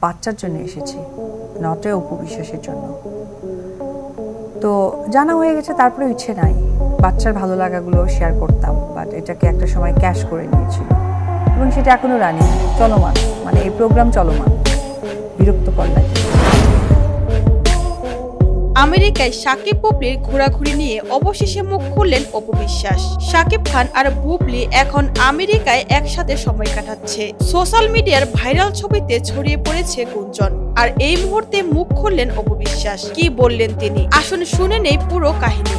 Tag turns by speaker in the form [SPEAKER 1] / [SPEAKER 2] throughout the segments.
[SPEAKER 1] বাচ্চার জন্য এসেছি, নটে অপু বিশ্বাসের জন্য। তো জানা হয়ে গেছে, তারপরে ইচ্ছে নাই, বাচ্চার ভালো লাগাগুলো শেয়ার করতাম, বাট এটাকে একটা সময় ক্যাশ করে নিয়েছিল এবং সেটা এখনো রানি চলমান, মানে এই প্রোগ্রাম চলমান, বিরক্তকর লাগে।
[SPEAKER 2] আমেরিকায় শাকিব বুবলির ঘোরাঘুরি নিয়ে অবশেষে মুখ খুললেন অপু বিশ্বাস। শাকিব খান আর বুবলি এখন আমেরিকায় একসাথে সময় কাটাচ্ছে। সোশ্যাল মিডিয়ার ভাইরাল ছবিতে ছড়িয়ে পড়েছে গুঞ্জন, আর এই মুহূর্তে মুখ খুললেন অপু বিশ্বাস। কি বললেন তিনি, আসুন শুনে নেই পুরো কাহিনী।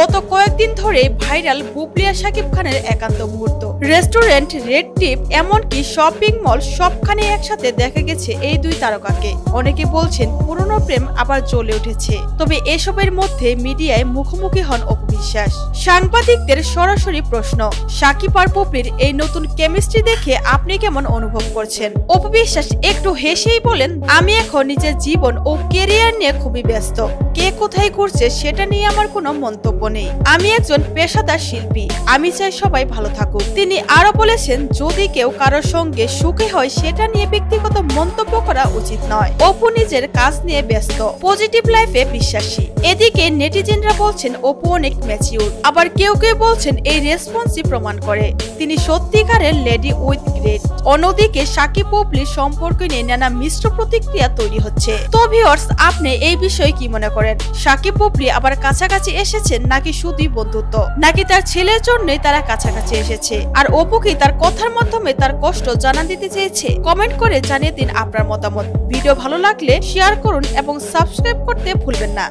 [SPEAKER 2] গত কয়েকদিন ধরে ভাইরাল বুবলি আর শাকিব খানের একান্ত মুহূর্ত। রেস্টুরেন্ট, রেড টিপ, এমনকি শপিং মল সবখানে একসাথে দেখা গেছে এই দুই তারকাকে। অনেকে বলছেন পুরনো প্রেম আবার জ্বলে উঠেছে। তবে এসবের মধ্যে মিডিয়ায় মুখোমুখি হন অপু বিশ্বাস। সাংবাদিকদের সরাসরি প্রশ্ন, শাকিব আর বুবলির এই নতুন কেমিস্ট্রি দেখে আপনি কেমন অনুভব করছেন? অপু বিশ্বাস একটু হেসেই বলেন, আমি এখন নিজের জীবন ও কেরিয়ার নিয়ে খুবই ব্যস্ত। কে কোথায় ঘুরছে সেটা নিয়ে আমার কোনো মন্তব্য নেই। আমি একজন পেশাদার শিল্পী, আমি চাই সবাই ভালো থাকুক। তিনি আরো বলেছেন, যদি কেউ কারোর সঙ্গে সুখী হয় সেটা নিয়ে ব্যক্তিগত মন্তব্য করা উচিত নয়। অপু নিজের কাজ নিয়ে ব্যস্ত, পজিটিভ লাইফে বিশ্বাসী। এদিকে নেটিজেনরা বলছেন অপু অনেক ম্যাচিউর, আবার কেউ কেউ বলছেন এই রেসপন্সই প্রমাণ করে তিনি সত্যিকারের লেডি উইথ গ্রেড। অন্যদিকে শাকিব বুবলির সম্পর্ক নিয়ে নানা মিশ্র প্রতিক্রিয়া তৈরি হচ্ছে। তো ভিউয়ার্স, আপনি এই বিষয়ে কি মনে করেন? শাকিব বুবলি আবার কাছাকাছি এসেছেন নাকি শুধুই বন্ধুত্ব, নাকি তার ছেলের জন্যই তারা কাছাকাছি এসেছে? আর অপু কি তার কথার মাধ্যমে তার কষ্ট জানান দিতে চেয়েছে? কমেন্ট করে জানিয়ে দিন আপনার মতামত। ভিডিও ভালো লাগলে শেয়ার করুন এবং সাবস্ক্রাইব করতে ভুলবেন না।